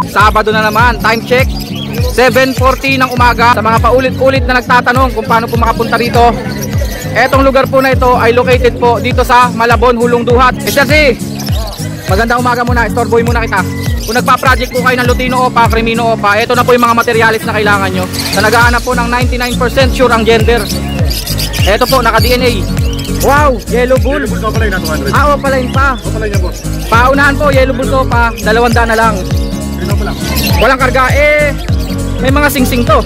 Sabado na naman, time check 7:40 ng umaga. Sa mga paulit-ulit na nagtatanong kung paano po makapunta rito, etong lugar po na ito ay located po dito sa Malabon, Hulong Duhat. Mr. C, magandang umaga muna, istorboy muna kita. Kung nagpa-project po kayo ng Lutino Opa, Crimino Opa, ito na po yung mga materialis na kailangan nyo. Sa naghahanap po ng 99% sure ang gender. Ito po, naka-DNA. Wow, Yellow Bull. Yellow Bull Opa Line na 200. Ah, Opa Line pa. Opa Line yan, boss. Paunahan po, Yellow Bull Opa, 200 na lang. Pino pa lang. Walang karga, may mga singsing to.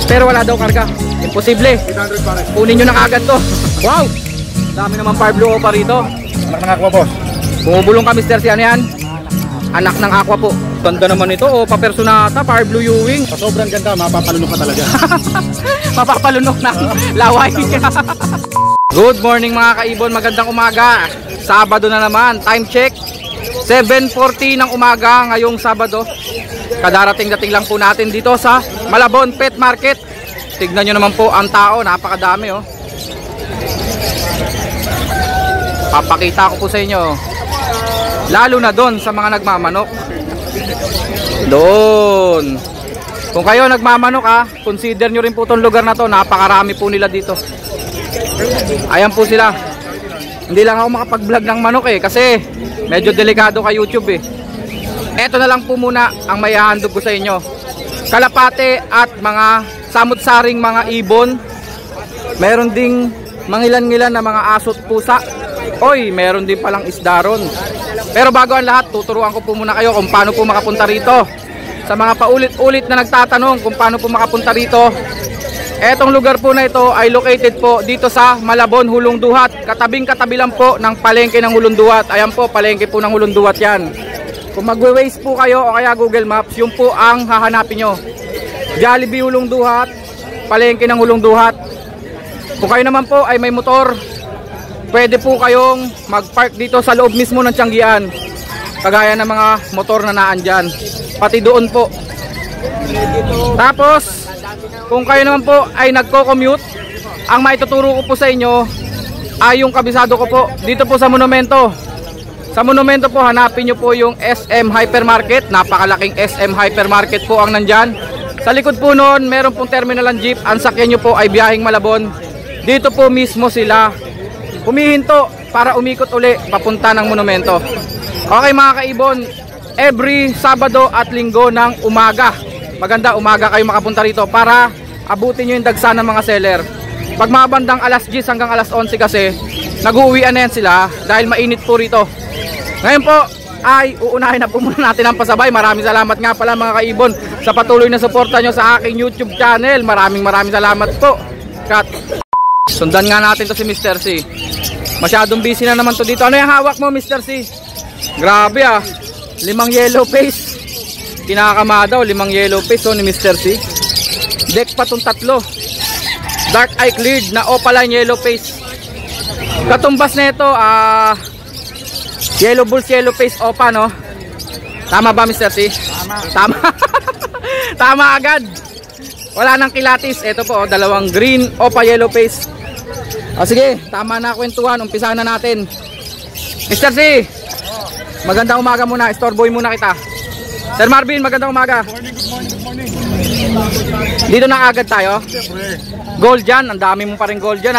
Pero wala daw karga. Imposible. 800 pare. Kunin nyo na kagad to. Wow, dami naman Fire Blue Opa rito. Anak ng aqua, boss. Bumubulong ka, Mr. C, ano yan? Anak ng aqua po. Ganda naman ito, Opa Personata, Fire Blue Ewing. Sa sobrang ganda, mapapalunok ka talaga. Mapapalunok na laway. Good morning mga kaibon, magandang umaga. Sabado na naman, time check 7:40 ng umaga ngayong Sabado. Kadarating-dating lang po natin dito sa Malabon Pet Market. Tignan nyo naman po ang tao, napakadami oh. Papakita ko po sa inyo, lalo na doon sa mga nagmamanok. Doon. Kung kayo nagmamanok consider nyo rin po itong lugar na to. Napakarami po nila dito. Ayan po sila. Hindi lang ako makapag-vlog ng manok kasi medyo delikado kay YouTube Eto na lang po muna ang may handog ko sa inyo. Kalapate at mga samut-saring mga ibon. Meron ding mangilan-ngilan na mga aso't pusa. Oy, meron din palang isda ron. Pero bago ang lahat, tuturuan ko po muna kayo kung paano po makapunta rito. Sa mga paulit-ulit na nagtatanong kung paano po makapunta rito, etong lugar po na ito ay located po dito sa Malabon, Hulong Duhat. Katabing-katabi lang po ng palengke ng Hulong Duhat. Ayan po, palengke po ng Hulong Duhat yan. Kung magwe-waze po kayo o kaya Google Maps, yun po ang hahanapin nyo. Jollibee Hulong Duhat, palengke ng Hulong Duhat. Kung kayo naman po ay may motor, pwede po kayong mag-park dito sa loob mismo ng Tianggian. Kagaya ng mga motor na naan dyan. Pati doon po. Tapos, kung kayo naman po ay nagko-commute, ang maituturo ko po sa inyo ay yung kabisado ko po dito po sa Monumento. Sa Monumento po, hanapin nyo po yung SM Hypermarket. Napakalaking SM Hypermarket po ang nandyan. Sa likod po noon, meron pong terminal ng jeep. Ang sakyan nyo po ay biyaheng Malabon. Dito po mismo sila humihinto para umikot uli papunta ng Monumento. Okay mga kaibon, every Sabado at Linggo ng umaga, maganda umaga kayo makapunta rito para abutin nyo yung dagsa ng mga seller. Pag mga bandang alas 10 hanggang alas 11 kasi nag-uuwian na yan sila dahil mainit po rito. Ngayon po ay uunahin na po muna natin ang pasabay. Maraming salamat nga pala mga kaibon sa patuloy na suporta nyo sa aking YouTube channel. Maraming salamat po. Cut. Sundan nga natin to si Mr. C. Masyadong busy na naman to dito. Ano yung hawak mo, Mr. C? Grabe 5 yellow face. Kinakama daw 5 yellow face ni Mr. C. Deck pa tong 3. Dark eye cleared na opaline yellow face. Katumbas na ito Yellow Bulls yellow face opa, no? Tama ba, Mr. C? Tama. Tama agad. Wala nang kilatis. Ito po, 2 green opa yellow face. Sige, tama na kwentuhan. Umpisahan na natin. Mr. C, magandang umaga muna. Storeboy muna kita. Sir Marvin, magandang umaga. Good morning. Dito na agad tayo. Gold dyan. Ang dami mo pa rin gold dyan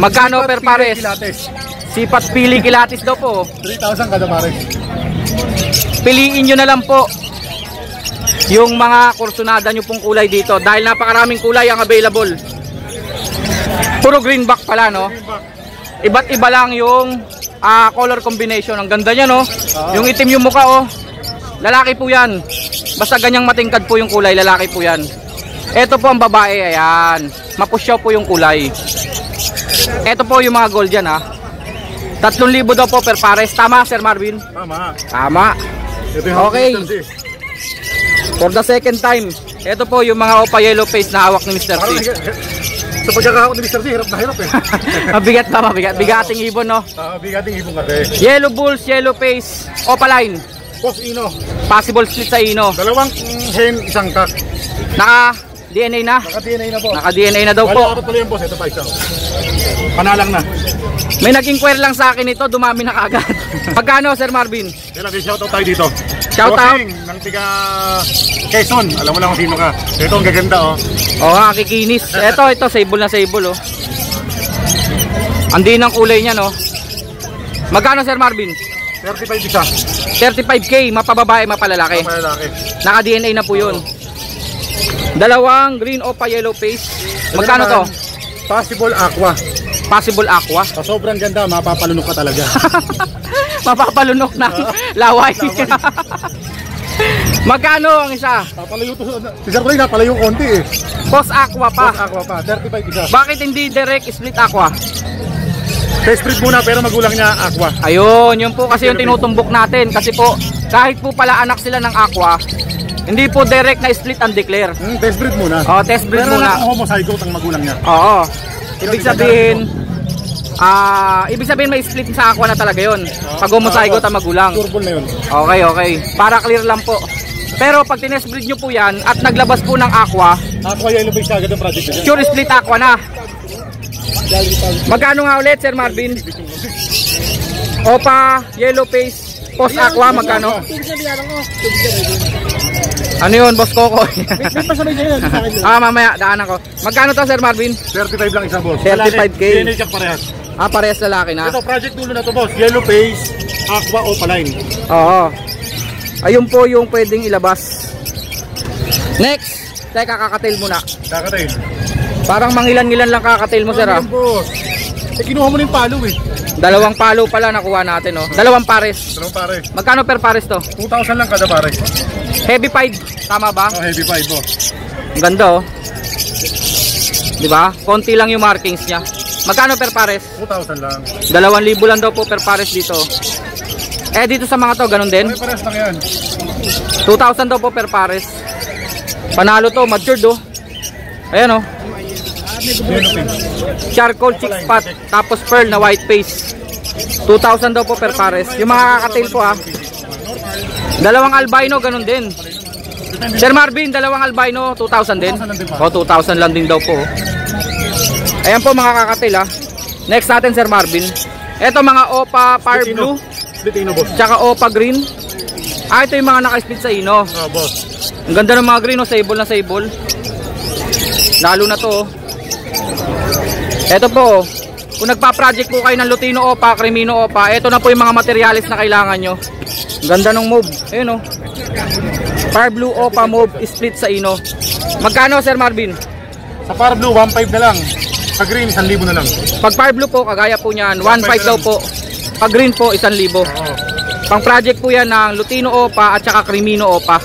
Magkano per pares? Sipat pili kilatis daw po. 3,000 kada pares. Piliin nyo na lang po yung mga kursunada nyo pong kulay dito. Dahil napakaraming kulay ang available. Puro greenback pala, no? Iba't iba lang yung color combination. Ang ganda niya, no? Yung itim yung mukha, lalaki po yan. Basta ganyang matingkad po yung kulay, lalaki po yan. Ito po ang babae, ayan. Mapusyaw po yung kulay. Ito po yung mga gold dyan 3,000 daw po per pares. Tama, Sir Marvin? Tama. Okay. For the second time, ito po yung mga opa yellow face na hawak ni Mr. C. Sa pagkakahawak ni Mr. C, hirap na hirap Mabigat pa, mabigat. Bigating ibon, no? Bigating ibon kasi. Yellow Bulls, yellow face, opaline. Boss Ino. Possible split sa Ino. 2 hen, 1 kak. Naka-DNA na? Naka-DNA na po. Naka-DNA na daw po. Wala pala yung boss, ito pa isa. Panalang na. May nag-inquire lang sa akin ito, dumami na kagad. Magkano, Sir Marvin? Kaya nag-shoutout tayo dito. Shout out. Bossing ng tiga Quezon. Alam mo lang kung sino ka. Ito ang gaganda oh. Oo nga, kikinis. Ito, sable na sable oh. Andi ng kulay niya no. Magkano Sir Marvin? 35 isa. 35k, mapababae, mapalalaki. Malalaki. Naka-DNA na po yun. Dalawang green opa yellow face. Magkano to? Possible aqua. Possible aqua. Sa sobrang ganda, mapapalunok ka talaga. Mapapalunok ng laway. Magkano ang isa? Papalayo to. Si Sir Ray, napalayo konti eh. Boss aqua pa. Boss aqua pa, 35 isa. Bakit hindi direct split aqua? Test breed muna pero magulang niya aqua. Ayun, yun po kasi yung tinutumbok natin. Kasi po, kahit po pala anak sila ng aqua, hindi po direct na split and declare. Test breed muna. Oo, test breed pero muna. Pero homozygote ang magulang niya. Oo. Ibig sabihin may split sa aqua na talaga yun. Pag homozygote ang magulang. Turbo na yun. Okay. Para clear lang po. Pero pag tinest breed nyo po yan at naglabas po ng aqua, Aqua yellow base agad ang project niya. sure split aqua na. Magkano nga ulit Sir Marvin? Opa, yellow face, post aqua, magkano? Ano yun, Boss Coco? Mamaya, daanan ko. Magkano to Sir Marvin? 35 lang isa boss. 35K. DNA check parehas. Parehas lalaki na. Ito, project dulo na to boss. Yellow face, aqua opaline. Oo. Ayun po yung pwedeng ilabas. Next, teka kakatail muna. Kakatail. Parang mangilan-ngilan lang kakatail mo Sir ha. Boss. Kinuha mo na yung palo eh. Dalawang palo pala nakuha natin oh. Dalawang pares. Dalawang pare. Magkano per pares to? 2,000 lang kada pare. Heavy pied, tama ba? Oh, heavy 5 boss. Ang ganda oh. Di ba? Konti lang yung markings niya. Magkano per pares? 2,000 lang. 2,000 lang daw po per pares dito. Dito sa mga to, ganun din? Okay, pares lang yan. 2,000 daw po per pares. Panalo to, matured oh. Ayan oh. Charcoal chick spot, tapos pearl na white face. 2,000 daw po per pares. Yung mga kakatail po ah. Dalawang albino, ganun din. Sir Marvin, dalawang albino, 2,000 din? O, 2,000 lang din daw po. Ayan po mga kakatail ah. Next natin Sir Marvin. Ito mga Opa Fire Blue. Split boss. Tsaka Opa Green. Ito yung mga naka-split sa ino. Oh, boss. Ang ganda ng mga green oh, sable na sable. Lalo na to oh. Ito po, kung nagpa-project po kayo ng Lutino Opa, Cremino Opa, ito na po yung mga materials na kailangan nyo. Ganda ng move. Ayun o. Fire Blue Opa move, split sa ino. Magkano Sir Marvin? Sa Fire Blue, 1,500 na lang. Sa green, 1,000 na lang. Pag Fire Blue po, kagaya po niyan, 1,500 daw po. Pag green po, 1,000. Pang project po yan ng Lutino Opa at saka Cremino Opa.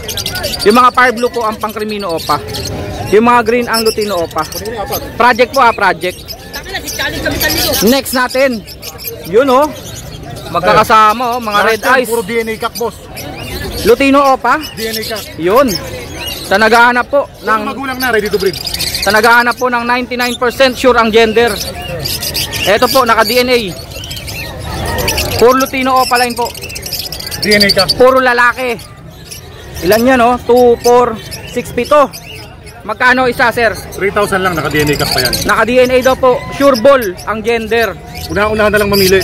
Yung mga Fire Blue po ang pang Cremino Opa. Yung mga green ang Lutino Opa. Project po project. Next natin. Yun oh. Magkakasama oh, mga red eyes. Puro DNA cock boss. Lutino Opa. DNA cock. Yun. Sa naghahanap po ng magulang na ready to breed. Sa naghahanap po ng 99% sure ang gender. Ito po naka-DNA. Puro Lutino Opa line po. DNA cock. Puro lalaki. Ilan yan oh? 2, 4, 6, 7. Magkano isa Sir? 3,000 lang, naka-DNA cock pa yan. Naka-DNA daw po. Sure ball ang gender. Una-unahan na lang mamili.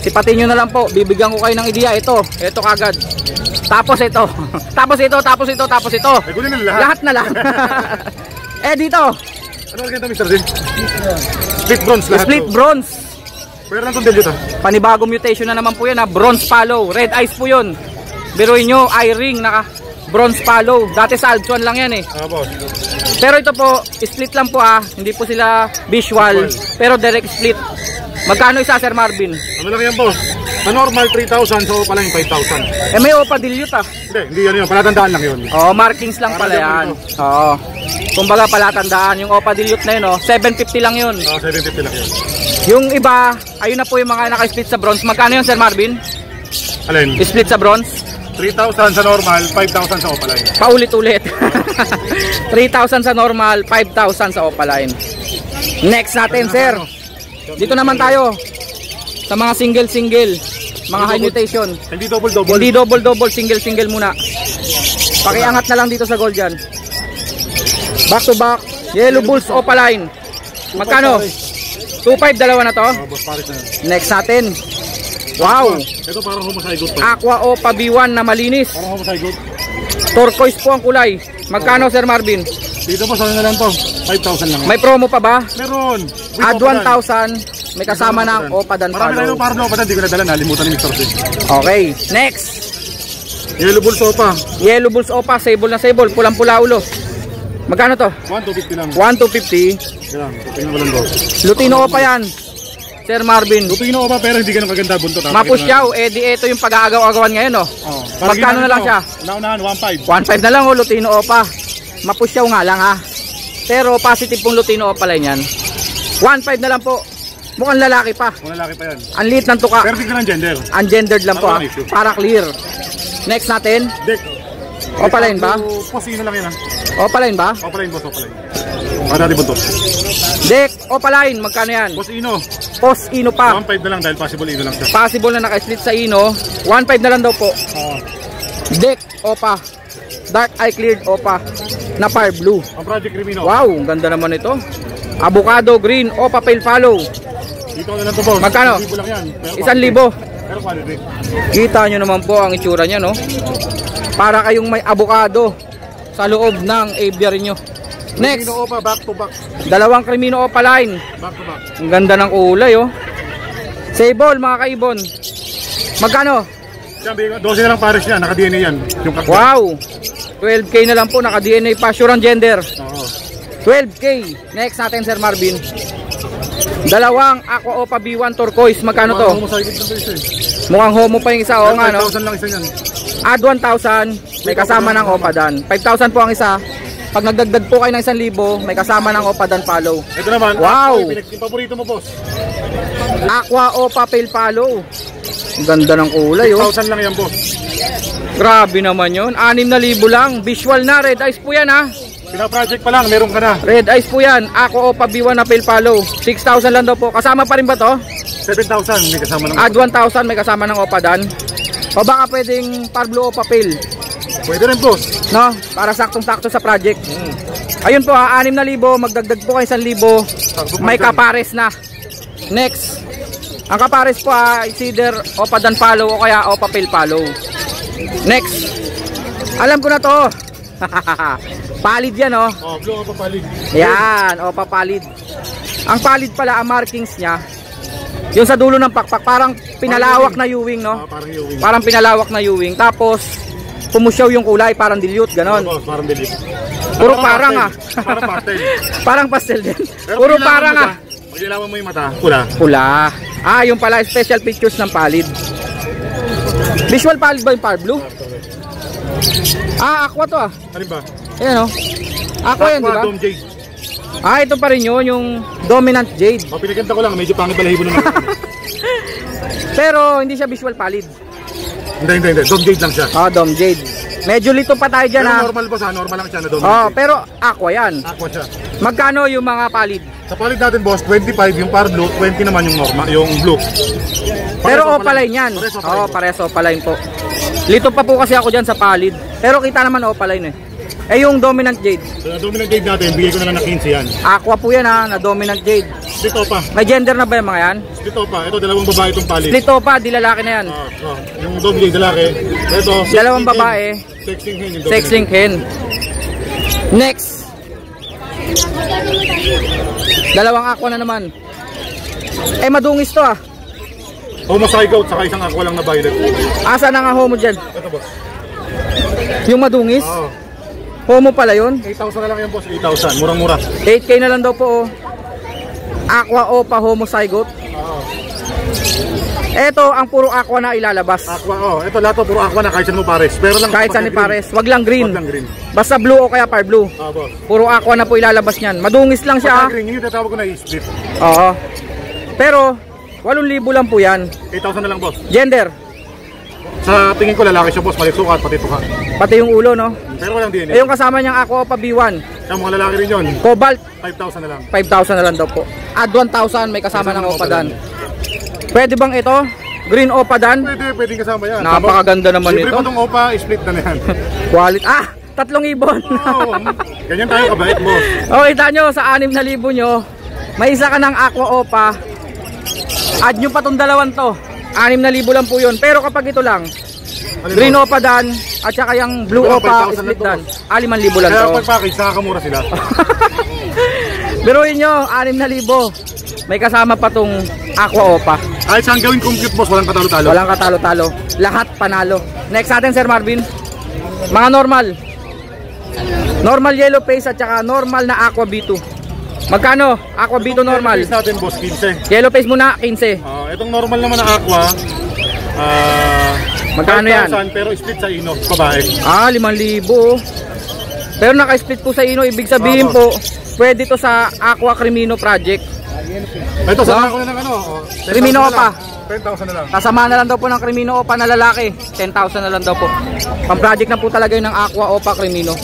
Sipatin nyo na lang po. Bibigyan ko kayo ng ideya. Ito kagad. Tapos ito. Tapos ito. Ay, kunin na lahat. Lahat na lang. Dito. Ano ang ganda Mr. Zin? Split bronze lahat. Split to. bronze. Pwede lang itong dito. Panibagong mutation na naman po yan ha. Bronze follow. Red eyes po yun. Biruin nyo. Eye ring. Bronze follow. Dati sa Alpsuan lang yan eh. Boss. Pero ito po, split lang po hindi po sila visual, pero direct split. Magkano isa Sir Marvin? Ano lang yan boss? Sa normal 3,000, so pala yung 5,000. May Opa dilute Hindi yan. Palatandaan lang yun. Markings lang pala yan. Kumbaga palatandaan, yung Opa dilute na yun 750 lang yun. 750 lang yun. Yung iba, ayun na po yung mga naka-split sa bronze. Magkano yun Sir Marvin? Alin? Split sa bronze? 3,000 sa normal, 5,000 sa opaline. Paulit-ulit. 3,000 sa normal, 5,000 sa opaline. Next natin Sir. Dito naman tayo sa mga single, mga high mutation. Hindi double-double. Hindi double-double, single muna. Pakiangat na lang dito sa gold dyan. Back to back, Yellow Bulls Opaline. Magkano? 2,500 dalawa na to. Boss, pares na yun. Next natin. Wow! Ito parang homozygote pa. Aqua Opa B1 na malinis. Parang homozygote. Turquoise po ang kulay. Magkano, Sir Marvin? Dito po sa na lang to. 5,000 lang. May promo pa ba? Meron. Add 1,000. May kasama ng Opadan Marami Palo. tayo parang Opadan. Hindi ko nadala. Nalimutan ni Mr. Sig. Okay, next. Yellow Bulls Opa. Yellow Bulls Opa, sable na sable, pulang-pula ulo. Magkano to? 1,250 lang. 1,250. Yan. Tingnan mo lang to. Lutino Opa yan. Sir Marvin. Lutino Opa pero hindi ganun kaganda buntot. Mapusyaw, eh di ito yung pag-aagaw-agawan ngayon, no? Oh, Magkano na lang siya? Naunahan, 1,500. 1,500 na lang, oh, Lutino Opa. Mapusyaw nga lang, ha? Pero positive pong Lutino Opa lang yan. 1,500 na lang po. Mukhang lalaki pa. Kung lalaki pa yan. Ang liit ng tuka. Pero tignan ang gender. Ungendered lang po, ha? Para issue. Para clear. Next natin. Dek. Opaline ba? Posino lang yan, ha? Opaline ba? Opaline, boss, Opaline. Para natin buntot. Dek, Opaline, magkano yan? Posino. Post Ino pa. 1,500 na lang dahil possible ino lang siya. Possible na naka-split sa Ino. 1,500 na lang daw po. Oo. Dek, Opa. Dark eye cleared Opa. Na fire blue. Ang Project Crimino. Wow, ang ganda naman ito. Avocado green Opa pale follow. Dito na lang to, boss. Magkano? 1,000 lang yan. Pero 1,000. Pero quality. Kita nyo naman po ang itsura niya, no? Para kayong may avocado sa loob ng aviary nyo. Next, Crimino Opa, back to back. dalawang Crimino Opa line. Back to back. Ang ganda ng kulay, oh. Sable, mga kaibon. Magkano? Sabi, 12 na lang pares niya. Naka-DNA yan. Yung kakta. Wow! 12K na lang po, naka-DNA pa, sure ang gender. Oo. 12K. Next natin, Sir Marvin. Dalawang Aqua Opa B1 turquoise. Magkano to? Masayagit ng peso eh. Mukhang homo pa yung isa, oh nga, no? 5,000 lang isa yan. Add 1,000, may kasama ng Opadan. 5,000 po ang isa. Pag nagdagdag po kayo ng 1,000, may kasama ng Opadan Palo. Ito naman. Wow! Yung paborito mo, boss. Aqua Opa Pale Palo. Ang ganda ng kulay, oh. 1,000 lang yan, boss. Grabe naman yun. 6,000 lang. Visual na. Red eyes po yan, ha. Pina-project pa lang, meron ka na. Red eyes po yan. Aqua Opa B1 na Pale Palo. 6,000 lang daw po. Kasama pa rin ba to? 7,000 may kasama ng. Add 1,000, may kasama ng Opadan. O baka pwedeng Parblo Opa Pale. Pwede rin, boss. No? Para saktong-sakto sa project. Ayun po, ha. 6,000. Magdagdag po kayo 1,000. May kapares na. Next. Ang kapares po, ha, is either Opadan Palo o kaya Opa Pale Palo. Next. Alam ko na to. Palid yan, oh. Oh, blue ka pa palig. Yan, Opa Palid. Ang palid pala, ang markings niya, yung sa dulo ng pakpak, parang pinalawak na U-wing, no? Parang yung Parang pinalawak na U-wing. Tapos, pumusyaw yung kulay, parang dilute, ganon. boss, parang delete. Puro parang, ah. Parang pastel. Parang pastel din. Pero Puro pag parang, ilawan ah. mo siya, pag ilawan mo yung mata, pula. Pula. Ah, yung pala, special pictures ng palid. Visual palid ba yung par blue? Ah, aqua to, ah. Ano ba? Ayan, oh. Aqua yan, di ba? Dome Jade. Ah, ito pa rin yun, yung dominant jade. O, pinaganda ko lang, medyo pangit balahibo naman. Pero, hindi siya visual palid. Hindi. Dome Jade lang siya. Ah, dom jade. Medyo lito pa tayo dyan, Pero ha. normal boss, ha? Normal lang siya na Dome Oh, Jade. pero aqua yan. Aqua siya. Magkano yung mga palid? Sa palit natin boss, 25 yung par blue, 20 naman yung normal, yung blue. Pero opaline yan. Pares opaline, Oo, boss. pares opaline po. Lito pa po kasi ako dyan sa palid. Pero kita naman opaline eh. Eh yung dominant jade. So, na dominant jade natin, bigay ko na lang na 15 yan. Aqua po yan, ha, na dominant jade. Split opa. May gender na ba yung mga yan? Split opa. Ito, dalawang babae itong palit. Split pa, di lalaki na yan. Yung dome jade lalaki. Ito, Dalawang babae. Sexing hen. yung Sexing hen. Next. Dalawang aqua na naman. Eh madungis to, ah. Homozygote, saka isang aqua lang na violet. Asa na nga homo dyan? Ito boss. Yung madungis? Oo. Homo pala yun? 8,000 na lang yan boss. 8,000. Murang-mura. 8K na lang daw po, oh. Aqua Opa homozygote. Oo. Eto ang puro aqua na ilalabas. Aqua, oh. Ito lahat to, puro aqua na kahit saan mo pares. Pero lang Kahit saan ni pares, wag lang green. Wag lang green. Basta blue o kaya par blue. Boss. Puro aqua na po ilalabas niyan. Madungis lang siya, Pagka green, yun yung tatawag ko na i-split. Oo. Pero 8,000 lang po yan. 8,000 na lang boss. Gender, Sa tingin ko lalaki siya boss, palit sukat, pati tuka. pati yung ulo, no? Pero walang DNA. Eh yung kasama niyang Aqua Opa B1, Kaya mga lalaki rin yun. Cobalt 5,000 na lang. 5,000 na lang daw po. Add 1,000, may kasama ng Opadan. Pwede bang ito? Green Opadan? Pwede kasama yan. Napakaganda naman Siyempre ito. pa itong opa, split na yan. Quality. Ah, 3,000. Oo, ganyan tayo kabait boss. O, kita nyo, sa 6,000 nyo, may isa ka ng Aqua Opa. Add nyo pa tong dalawang to. 6,000 lang po yun. Pero kapag ito lang, green opa dan at saka yung blue Pero opa 5,000 split lang dan, 5,000 lang Kaya to. pag package, nakakamura sila. Biruin nyo, 6,000. May kasama pa tong aqua opa. Kahit saan gawin compute boss, walang katalo-talo. Walang katalo-talo. Lahat panalo. Next natin, Sir Marvin. Mga normal. Normal yellow face at saka normal na aqua B2. Magkano? Aqua B2 normal. Itong natin boss, 15. Yellow face muna, 15. Itong normal naman na aqua, Magkano yan? 5,000 pero split sa ino, babae. 5,000. Pero naka-split po sa ino, ibig sabihin po, pwede to sa Aqua Crimino project. Ito, sama ko na ng ano. Crimino Opa. 10,000 na lang. Kasama na lang daw po ng Crimino Opa na lalaki. 10,000 na lang daw po. Pang-project na po talaga yun ng Aqua Opa Crimino.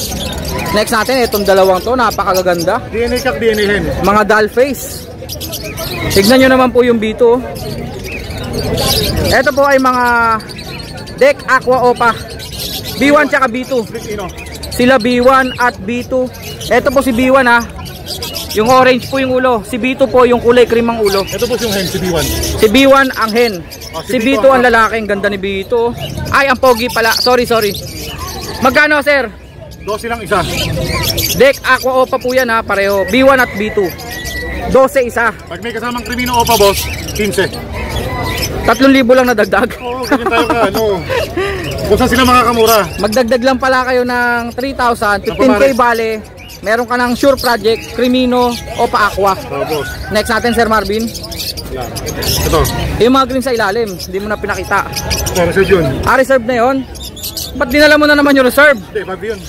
Next natin, itong dalawang to, napakaganda. DNA kak, DNA hen. Mga doll face. Tignan nyo naman po yung B2. Ito po ay mga Deck Aqua Opa. B1 tsaka B2. Split ino. Sila B1 at B2. Ito po si B1 ha. Yung orange po yung ulo. Si B2 po yung kulay cream ang ulo. Ito po yung hen, si B1. Si B1 ang hen. Si Si B2 ang lalaki. Ang ganda ni B2. Ay, ang pogi pala. Sorry. Magkano, sir? 12 lang isa. Deck Aqua Opa po yan ha. Pareho. B1 at B2. 12 isa. Pag may kasamang Crimino Opa boss, 15. 3,000 lang nadagdag. Oo, ganyan tayo ka, ano. Kung saan sila makakamura. Magdagdag lang pala kayo ng 3,000. 15k bale. Meron ka ng Sure Project, Crimino, Opa Aqua. Boss. Next natin, Sir Marvin. Wala. Ito. Yung mga green sa ilalim, hindi mo na pinakita. Para sa yun. Reserve na yun. Ba't dinala mo na naman yung reserve? Hindi, bago yun.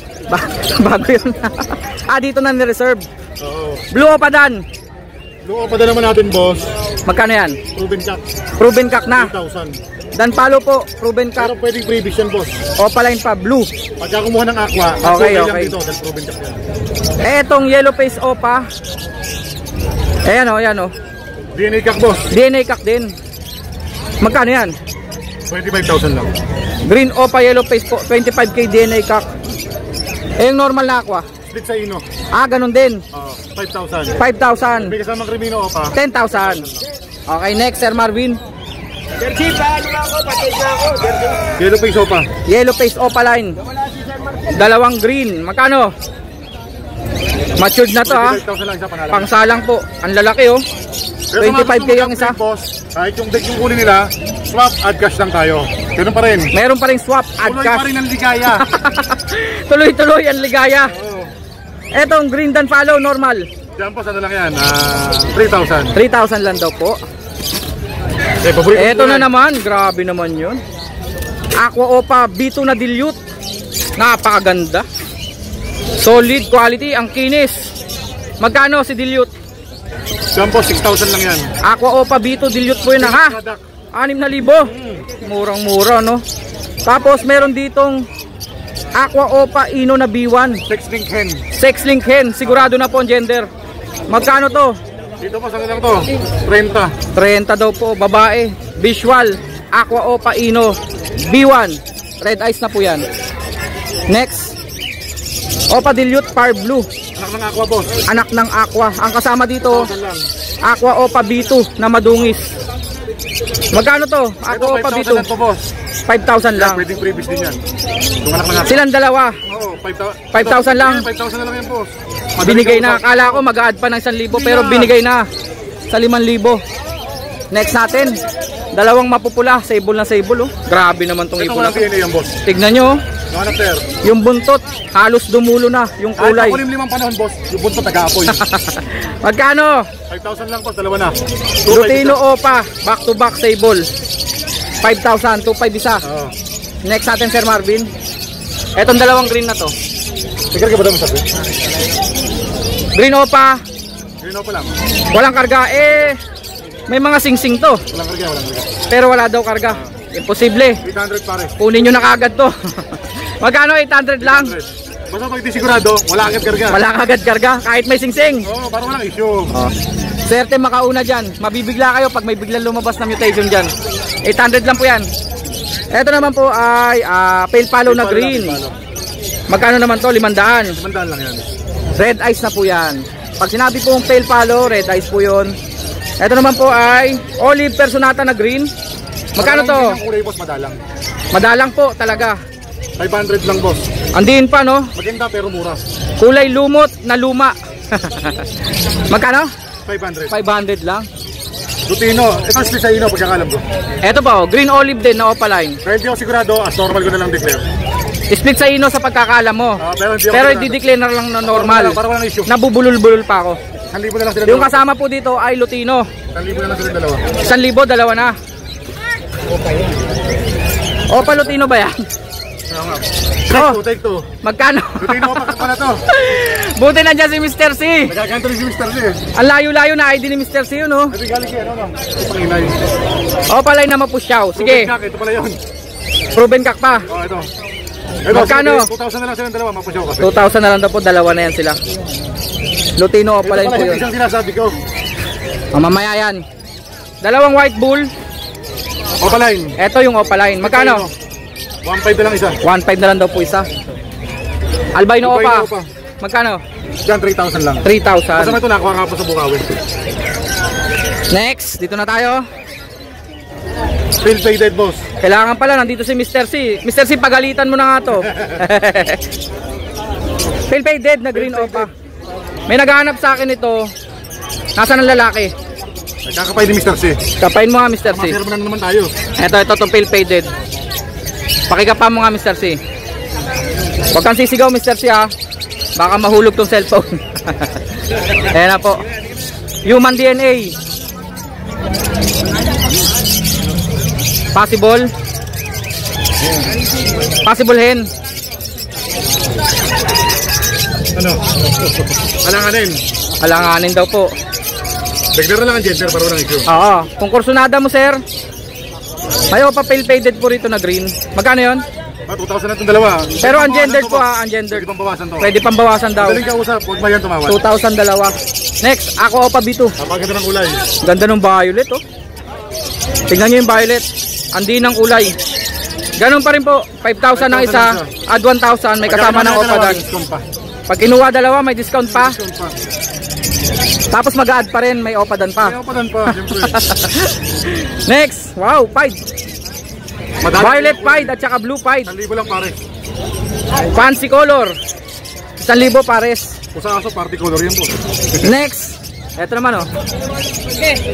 Bago yun. Dito na ni-reserve. Oo. Blue Opa Dan. Blue Opa naman natin boss. Magkano yan? Proven cap. Proven Cup na. 3,000. Dan Palo po, Proven Cup. Pero pwedeng previous yan boss. Opa line pa, blue. Pagka kumuha ng aqua, Okay. lang dito, dahil proven cap yan. Etong yellow face Opa. Ayan o. DNA kak boss. DNA Cup din. Magkano yan? 25,000 lang. Green Opa yellow face po, 25k DNA Cup. Yung normal na aqua. Split sa ino. Ganun din. 5,000. 5,000. May kasamang Crimino Opa. 10,000. Okay, next, Sir Marvin. Yellow face Opa. Yellow face Opa line. Dalawang green. Magkano? Matured na to ha. 25,000 lang isa pangalan. Pangsalang po. Ang lalaki oh. Pero sa mga 25k gusto ang isa. mag-upgrade, boss, kahit yung deck yung kunin nila, swap, add cash lang tayo. Ganun pa rin. Meron pa rin swap, add Tuloy pa cash. rin ang ligaya. Tuloy-tuloy ang ligaya. Oo. Etong green dan follow normal. Diyan po, ano lang yan? 3,000. 3,000 lang daw po. Paborito Eto ko na yan. naman, grabe naman yun. Aqua Opa B2 na dilute. Napakaganda. Solid quality, ang kinis. Magkano si dilute? Diyan po, 6,000 lang yan. Aqua Opa B2 dilute po yun ha. 6,000. Murang-mura no. Tapos meron ditong Aqua Opa Ino na B1. Sex link hen. Sex link hen, sigurado na po ang gender. Magkano to? Dito po, saan lang to? 30. 30 daw po, babae. Visual, Aqua Opa Ino B1. Red eyes na po yan. Next, Opa Dilute Par Blue. Anak ng aqua boss. Anak ng Aqua. Ang kasama dito, 1,000 lang. Aqua Opa B2 na madungis. Magkano to? Aqua Opa 5,000 B2. lang to boss. 5,000 lang. Pwedeng previous din yan. Yung anak ng aqua. Silang dalawa. Oo, 5,000 lang. 5,000 na lang yan boss. Binigay na. Akala ko mag-add pa ng 1,000 pero binigay na sa 5,000. Next natin, dalawang mapupula. Sable na sable oh. Grabe naman tong Ito ibon na walang to. DNA yan boss. Tignan nyo oh. Yung anak sir. Yung buntot, halos dumulo na yung Kahit kulay. ako limang panahon boss, yung buntot nag-aapoy. Magkano? 5,000 lang boss, dalawa na. Lutino Opa, back to back sable. 5,000, 2,500 isa. Oo. Next natin Sir Marvin. Etong dalawang green na to. Sige ka ba daw masabi? Green Opa, Green pa lang. walang karga. May mga singsing to. Walang karga, walang karga. Pero wala daw karga. Imposible. 800 pare. Kunin nyo na kagad to. Magkano? 800 lang. 800. Basta pag di sigurado, wala agad karga. Wala kagad karga kahit may singsing. Oo, parang walang issue. Swerte makauna dyan. Mabibigla kayo pag may biglang lumabas na mutation dyan. 800 lang po yan. Ito naman po ay pale follow na green. Magkano naman to? 500. 500 lang yan. Red eyes na po yan. Pag sinabi pong pale follow, red eyes po yun. Ito naman po ay olive personata na green. Magkano to? Ang kulay boss, madalang. Madalang po talaga. 500 lang boss. Andiin pa no? Maganda pero mura. Kulay lumot na luma. Magkano? 500. 500 lang. Lutino. Ito split sa ino, pagkakalam ko. Eto pa oh, green olive din na opaline. Pero hindi ako sigurado, as normal ko na lang declare. Split sa ino sa pagkakalam mo. Pero hindi ako Pero sigurado. i-declare na lang na normal. Para walang issue. Nabubulol-bulol pa ako. 1,000 na lang sila. Yung kasama po dito ay Lutino. 1,000 na lang sila dalawa. 1,000, dalawa na. Opa Lutino ba yan? Take two. Magkano? Lutino ko pa na to. Buti nandiyan si Mr. C. Nagaganto rin si Mr. Z. Ang layo-layo na ID ni Mr. C yun oh. Ito galing siya, ano? Ito pangilay. Opa line na mapusyaw. Sige, Ito pala yun. proven kak pa. Oh, ito. Magkano? 2,000 na lang silang dalawa, mapasyaw kasi. 2,000 na lang daw po, dalawa na yan sila. Lutino opa line po Ito yun. pala isang sinasabi ko. Mamaya yan. Dalawang white bull. Opaline. Eto yung opa line. Magkano? 1,500 na lang isa. 1,500 na lang daw po isa. Albino Albino opa. opa. Magkano? Diyan, 3,000 lang. 3,000. Kasama ito, nakakuha nga po sa Bukawi. Next, dito na tayo. Still faded, boss. Kailangan pala, nandito si Mr. C. Mr. C, pagalitan mo na nga to. Phil faded na green opa. May naghahanap sa akin ito. Nasaan ang lalaki? Nagkakapay ni Mr. C. Kapain mo nga Mr. C. Masira mo na naman tayo. Ito itong pale faded. Pakikapa mo nga Mr. C. Huwag kang sisigaw Mr. C ha. Baka mahulog tong cellphone. Ayan na po. Human DNA. Possible. Possible hen. Ano? Alanganin. Alanganin daw po. Dagdag na lang ang gender para walang issue. Oo. Kung kursunada mo sir. May opa pale faded po rito na green. Magkano yon? 2,000 na itong dalawa. Pero ungendered po ha. Ungendered. Pwede pang bawasan to. Pwede pang bawasan daw. Daling ka usap, huwag ba yan tumawad? 2,000 dalawa. Next, ako opa B2. Napaganda ng kulay. Ganda ng violet oh. Tingnan nyo yung violet. Andi ng kulay. Ganun pa rin po. 5,000 ang isa. Add 1,000. May kasama ng opa dan. Discount pa. Pag kinuha dalawa, may discount pa. Discount pa. Tapos mag-add pa rin. May opa dan pa. Ayaw pa dan pa, siyempre. Next. Wow, pied. Madami Violet yung pied at saka blue pied. 1,000 lang pare. Fancy color. 1,000 pares. Pusa-aso, party color yan po. Next. Eto naman oh.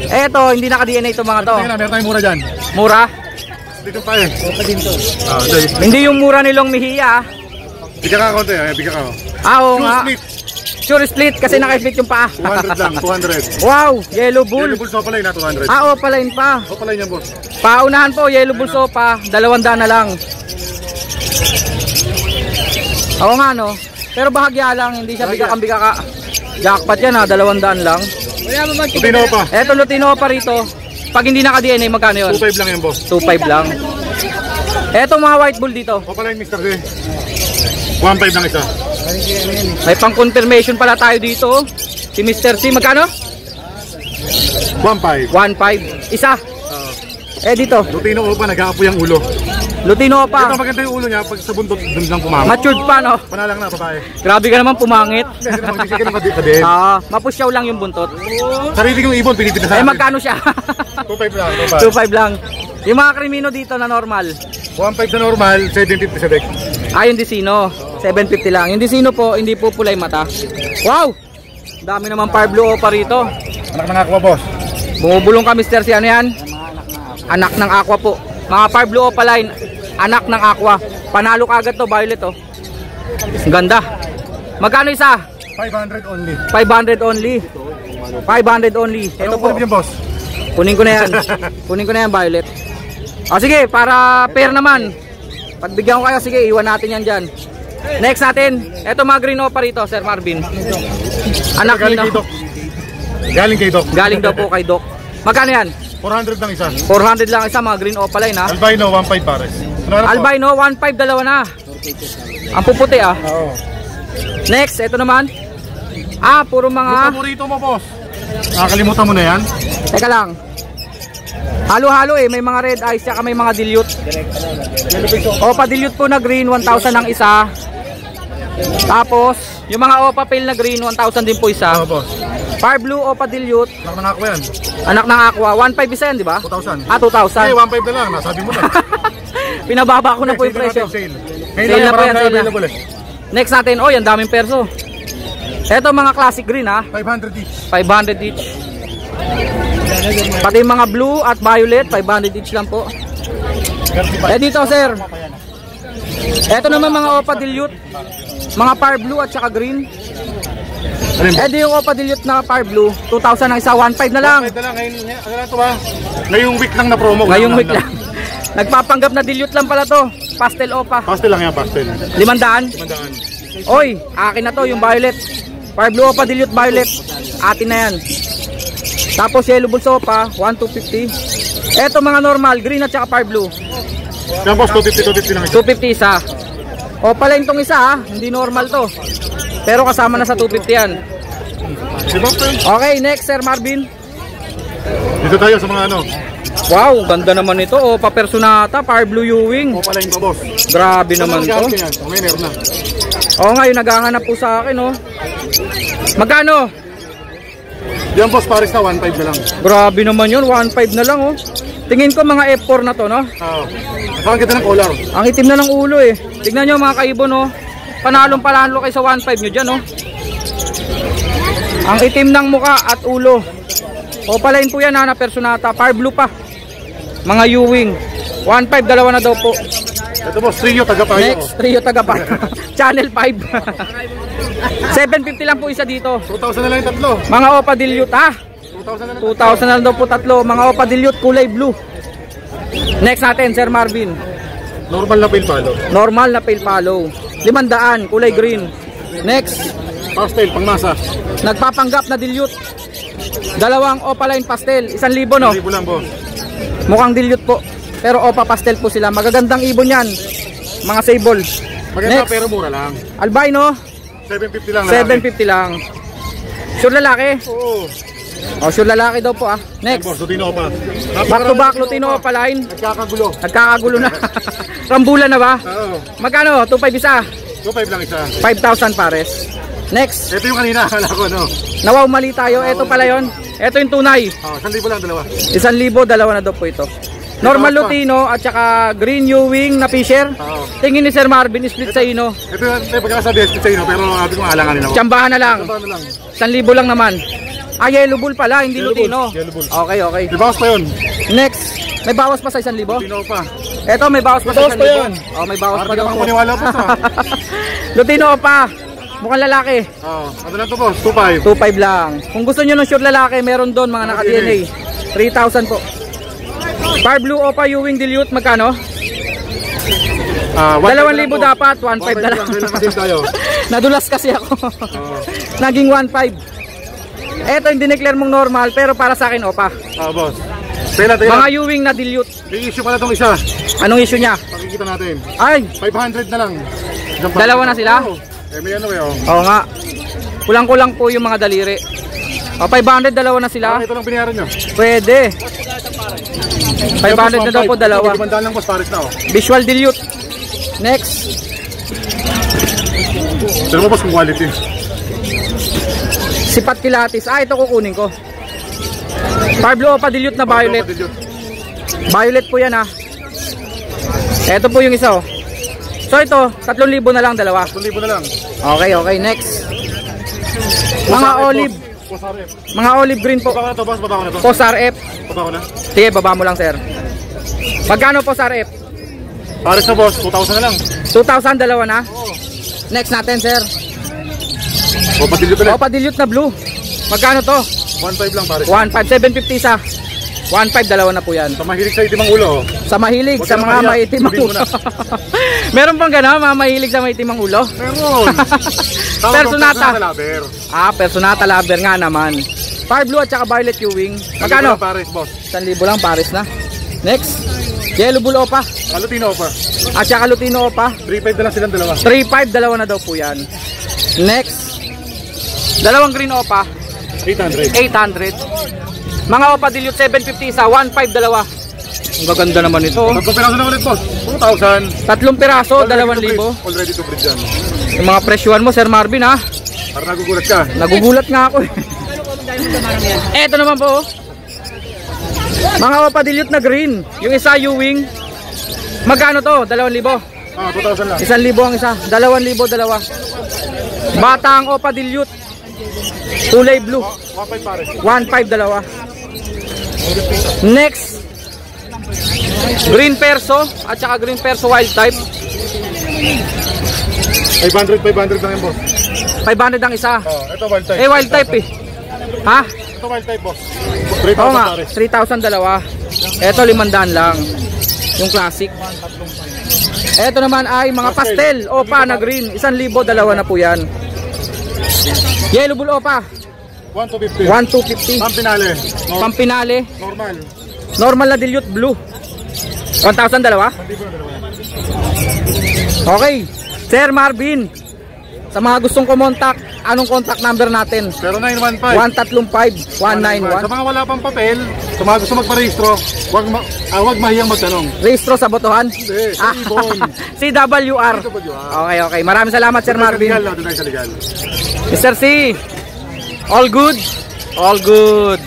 Eto, hindi naka-DNA itong mga to. Tingnan na, meron tayong mura dyan. Mura. Dito pa eh. Opa din to. Okay. Hindi yung mura nilong Mejia. Bigyan ka konti, bigyan ka. Oo Shoe nga. split. Sure split kasi naka-split yung paa. 200 lang, 200. Wow, yellow bull. Yellow Bulls Opaline na 200. Ah, opaline pa. Opaline yan, boss. Paunahan po, yellow bull sopa, 200 na lang. Oo nga no. Pero bahagya lang, hindi siya biga ka. Jackpot yan ha, 200 lang. Lutino pa. Eto Lutino pa rito. Pag hindi naka-DNA, magkano yun? 2,500 lang yan, boss. 2.5 lang. Eto mga white bull dito. Opaline, Mr. Z. 1,500 lang isa. May pang confirmation pala tayo dito. Si Mr. C, magkano? 1,500. 1.5. Isa. Dito. Lutino Opa, nag-aapoy ang ulo. Lutino Ito pa. maganda yung ulo niya, pag sa bundok, dun lang pumama. Matured pa no. Panalang na, babae. Grabe ka naman pumangit. Hindi naman, hindi ka naman kadin. Mapusyaw lang yung buntot. Sarili kong ibon, pinipit na sa akin. Magkano siya? 2,500 lang, 2.5 lang. Yung mga krimino dito na normal. 1,500 sa normal, 750 sa deck. Yung Dicino. 750 lang. Yung Dicino po, hindi po pulay mata. Wow! Dami naman Fire Blue Opa rito. Anak ng aqua, boss. Bumubulong ka Mr. C. Ano yan? Anak ng aqua po. Mga Fire Blue Opa line. Anak ng aqua. Panalo ka agad to, violet oh. Ang ganda. Magkano isa? 500 only. 500 only. 500 only. Ito po. Ano boss? Kunin ko na yan. Kunin ko na yan, violet. Sige, para pair naman. Pagbigyan ko kayo, sige, iwan natin yan dyan. Next natin, eto mga green opa rito, Sir Marvin. Anak Galing nino. kay Doc. Galing kay Doc. Galing daw po kay Doc. Magkano yan? 400 lang isa. 400 lang isa, mga green opa line ha. Albino, 1,500 pares. Albino, 1.5 dalawa na. Ang puputi ah. Oo. Next, eto naman. Puro Yung mga... paborito mo, boss. Nakakalimutan mo na yan. Teka lang. Halo-halo may mga red eyes saka may mga dilute. Opa dilute po na green, 1,000 ang isa. Tapos, yung mga Opa Pale na green, 1,000 din po isa. Oo, boss. Far Blue Opa Dilute, Anak ng aqua yan. anak ng Aqua, 1,500 isa yan, di ba? 2,000. Ah, 2,000. 1,500 na lang. Nasabi mo na. Pinababa ko na po yung presyo. Sale. Sale na po yan, sale na. Available eh. Next natin, oh, yan daming perso. Eto mga classic green ha, 500 each. 500 each. Pati yung mga blue at violet, 500 each lang po. Eh dito sir, eto naman mga Opa Dilute, mga Far Blue at saka green. Eh di yung Opa Dilute na Far Blue, 2,000 ang isa, 1,500 na lang. 1,500 na lang. Ngayon, ano lang ito ba? Ngayong week lang na promo. Ngayong week lang. Nagpapanggap na dilute lang pala to. Pastel Opa. Pastel lang yan, pastel. 500. 500. Oy, akin na to yung violet. Far Blue Opa Dilute violet. Atin na yan. Tapos yellow bulls Opa, 1,250. Eto mga normal, green at saka Far Blue. Yan boss, 250 lang ito. 250 isa. Opa lang tong isa ha, hindi normal to. Pero kasama na sa 250 yan. Diba? Okay, next Sir Marvin. Dito tayo sa mga ano. Wow, ganda naman ito. Opa Personata, Far Blue Ewing. O pala yung boss. Grabe naman to. Ngayon meron na. Oo nga, yung naghahanap po sa akin oh. Magkano? Yan boss, Paris na 1,500 na lang. Grabe naman yun, 1,500 na lang oh. Tingin ko mga F4 na to no. Oo. Saan kita ng collar? Ang itim na ng ulo eh. Tignan nyo mga kaibon oh. Panalong panalo kayo sa 1,500 nyo dyan oh. Ang itim ng muka at ulo. O palain po yan ha, na Personata. Far Blue pa. Mga Ewing. 1,500, dalawa na daw po. Ito boss, trio taga-payo. Next, trio taga-pa. Channel 5. 750 lang po isa dito. 2,000 na lang yung tatlo. Mga Opa Dilute ha. 2,000 na lang. 2,000 na lang daw po tatlo. Mga Opa Dilute kulay blue. Next natin, Sir Marvin. Normal na pilpalo. Normal na pale follow. 500, kulay green. Next, Pastel, pangmasa. nagpapanggap na dilute. Dalawang Opaline pastel, 1,000 no? 1,000 lang boss. Mukhang dilute po. Pero Opa pastel po sila. Magagandang ibon yan. Mga sable. Maganda Next, pero mura lang. albino, 750 lang. 750 lang. Sure lalaki? Oo. O, sure lalaki daw po ah. Next. Next, Boss, Lutino pa. back to back Lutino Opaline. Nagkakagulo. Nagkakagulo na. Rambulan na ba? Oo. Magkano? 2,500 isa. 2,500 lang isa. 5,000 pares. Next, Ito yung kanina, akala ko no. nawaw mali tayo. Ito pala yon. Ito yung tunay. 1,000 lang dalawa. 1,000, dalawa na daw po ito. Normal Lutino at saka green Ewing na Fisher. Oo. Tingin ni Sir Marvin, split sa ino. Ito yung pagkakasabi sa inyo pero sabi ko alanganin ako. Tsambahan na lang. Paano lang? 1,000 lang naman. Ah, yellow bull pala, hindi Yellow Lutino. bull, yellow bull. Okay, okay. Di ba pa yun? Next, may bawas pa sa 1,000? Lutino pa. Eto, may bawas pa sa Bawas pa 1,000. yan. Oh, may bawas pa Parang daw ka po. maniwala po sa. Lutino pa. Mukhang lalaki. Oo. Ano lang to boss? 2,500. 2,500 lang. Kung gusto nyo ng sure lalaki, meron doon mga naka-DNA. 3,000 po. Far Blue Opa Ewing Dilute, magkano? 2,000 dapat, 1,500 na lang. Nadulas kasi ako. Naging 1,500. Eto yung dineclare mong normal, pero para sa akin Opa. Boss. Tela. Mga Ewing na Dilute. May issue pala tong isa. Anong issue niya? Pakikita natin. Ay, 500 na lang. Dalawa na sila? Oo. May ano eh. oo nga. Kulang-kulang po yung mga daliri. 500, dalawa na sila. Ito lang binayaran nyo. Pwede. 500 na daw po dalawa. 500 lang boss, Paris na Visual Dilute. Next. Pero mo boss kung quality. Sipat Kilatis. Ito kukunin ko. Far Blue Opa Dilute na violet. Violet po yan ha. Ito po yung isa oh. So ito, 3,000 na lang dalawa. 1,000 na lang. Okay, okay. Next. Mga olive. Mga olive green po. Baba ko na to boss, baba ko na to. Post RF. Baba ko na. Sige, baba mo lang sir. Magkano Post RF? Paris na boss, 2,000 na lang. 2,000, dalawa na. Next natin sir. O patilyo pala. Opa Dilute na blue. Magkano to? 1,500 lang Paris. 1,500, 750 isa. 1,500, dalawa na po yan. Sa mahilig sa itim ang ulo. Sa mahilig, Huwag sa ka na mga mahiya. maitim ang Sabihin mo ulo. Meron bang gano'n, mga mahilig sa maitim ang ulo? Meron. Personata. Laber. Ah, Personata Lover nga naman. Far Blue at saka Violet Ewing. Magkano? Paris boss. 1,000 lang, pares na. Next, Yellow Bull Opa. Lutino pa. At saka Lutino Opa. 3,500 na lang silang dalawa. 3,500, dalawa na daw po yan. Next, dalawang Green Opa. 800. 800. Mga Opa Dilute 750 isa, 1,500 dalawa. Ang gaganda naman ito. Magpapiraso na ulit boss. 2,000. 3 piraso, 2,000. Already to breed yan. Yung mga presyuhan mo, Sir Marvin, ha? Para nagugulat ka. Nagugulat nga ako eh. Eto naman po, oh. Mga Opa-Dilute na green. Yung isa Ewing. Magkano to? 2,000. 2,000 lang. 1,000 ang isa. 2,000 dalawa. Batang Opa-Dilute. Kulay blue. 1,500 pare. 1,500 dalawa. Next. Green Perso at saka Green Perso wild type. 500 lang yan, boss. 500 ang isa. Ito wild type. Eh wild type eh. Ha? Ito wild type, boss. Oo 3,000 nga, pare. 3,000 dalawa. Ito 500 lang. Yung classic. Ito naman ay mga pastel. Opa na green. 1,000 dalawa na po yan. Yellow bull opa. 1,250. 1,250. Pampinale. Pampinale. Normal. Normal na dilute blue. 1,000 dalawa. Okay. Sir Marvin, sa mga gustong kumontak, anong contact number natin? 0915. 135-191. Sa mga wala pang papel, sa mga gusto magparehistro, huwag mahiyang magtanong. Registro sa botohan? Hindi, sa ibon. CWR. Okay, okay. Maraming salamat, Sir Marvin. Doon tayo sa legal. Mr. C, all good? All good.